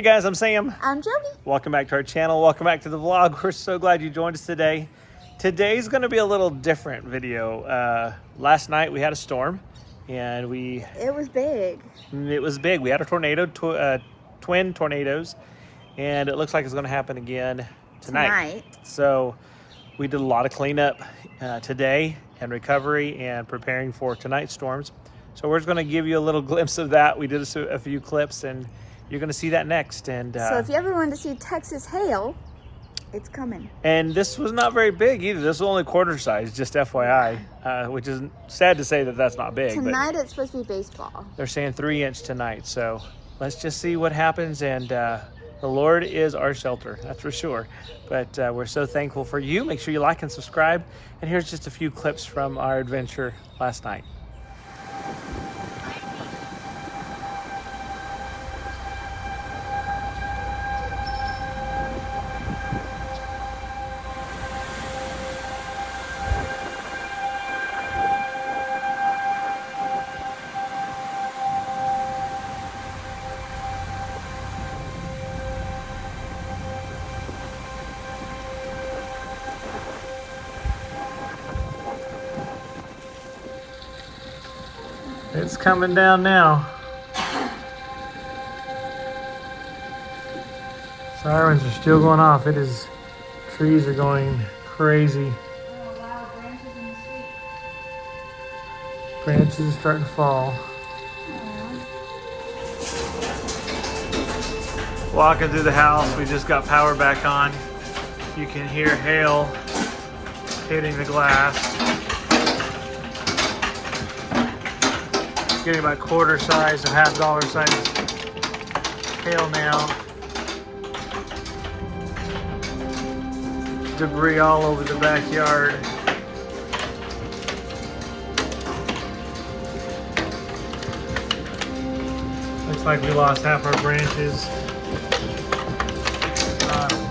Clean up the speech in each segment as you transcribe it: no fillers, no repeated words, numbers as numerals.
guys, I'm Sam. I'm Jody. Welcome back to our channel. Welcome back to the vlog. We're so glad you joined us today. Today's going to be a little different video. Last night we had a storm and It was big. it was big. We had a tornado, twin tornadoes, and it looks like it's going to happen again tonight. So we did a lot of cleanup today and recovery and preparing for tonight's storms. So we're just going to give you a little glimpse of that. We did a few clips and you're going to see that next. And so if you ever want to see Texas hail, it's coming. And this was not very big either. This was only quarter size, just FYI, which is sad to say that that's not big. Tonight it's supposed to be baseball. They're saying 3-inch tonight. So let's just see what happens. And the Lord is our shelter, that's for sure. But we're so thankful for you. Make sure you like and subscribe. And here's just a few clips from our adventure last night. It's coming down now. Sirens are still going off. Trees are going crazy. Oh wow, branches in the street. Branches are starting to fall. Walking through the house, we just got power back on. You can hear hail hitting the glass. Getting about quarter size or $half size hail now. Debris all over the backyard. Looks like we lost half our branches.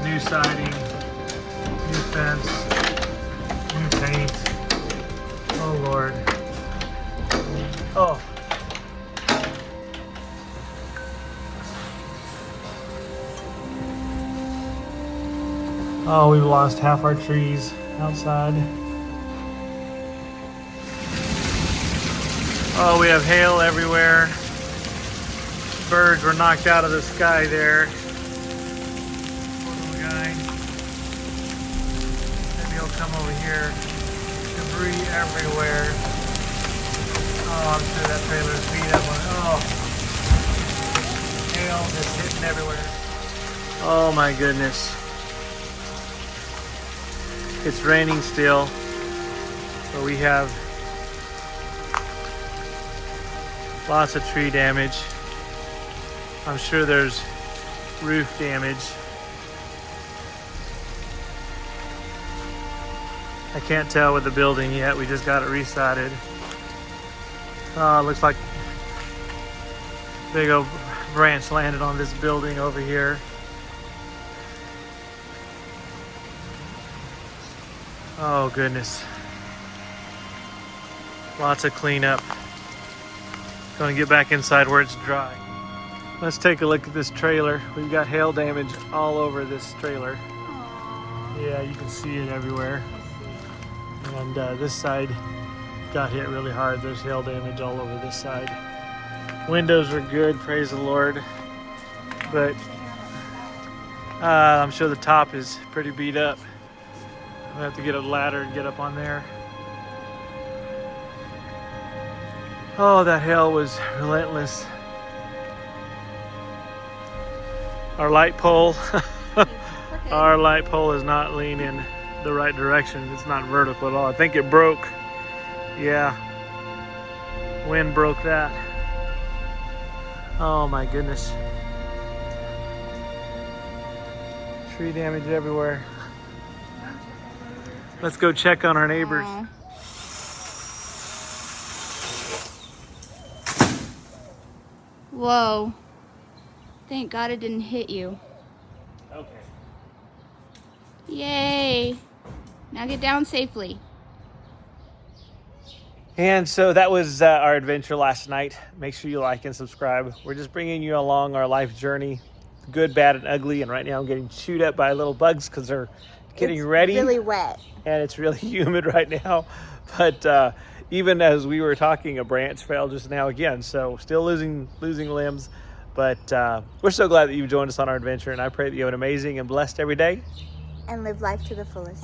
New siding, new fence, new paint. Oh Lord. Oh. Oh, we've lost half our trees outside. Oh, we have hail everywhere. Birds were knocked out of the sky there. Poor little guy. Maybe he'll come over here. Debris everywhere. Oh, I'm sure that trailer's beat up on. Oh. Hail just hitting everywhere. Oh my goodness. It's raining still, but we have lots of tree damage. I'm sure there's roof damage. I can't tell with the building yet. We just got it resided. Looks like a big old branch landed on this building over here. Oh goodness. Lots of cleanup. Going to get back inside where it's dry. Let's take a look at this trailer. We've got hail damage all over this trailer. Aww. Yeah, you can see it everywhere. And this side got hit really hard. There's hail damage all over this side. Windows are good, praise the Lord. But I'm sure the top is pretty beat up. We'll have to get a ladder and get up on there. Oh, that hail was relentless. Our light pole, our light pole is not leaning the right direction. It's not vertical at all. I think it broke. Yeah, wind broke that. Oh my goodness. Tree damage everywhere. Let's go check on our neighbors. Aww. Whoa. Thank God it didn't hit you. Okay. Yay. Now get down safely. And so that was our adventure last night. Make sure you like and subscribe. We're just bringing you along our life journey. good, bad, and ugly. And right now I'm getting chewed up by little bugs because they're getting ready. It's really wet. And it's really humid right now. But even as we were talking, a branch fell just now again. So still losing limbs. But we're so glad that you've joined us on our adventure. And I pray that you have an amazing and blessed every day. And live life to the fullest.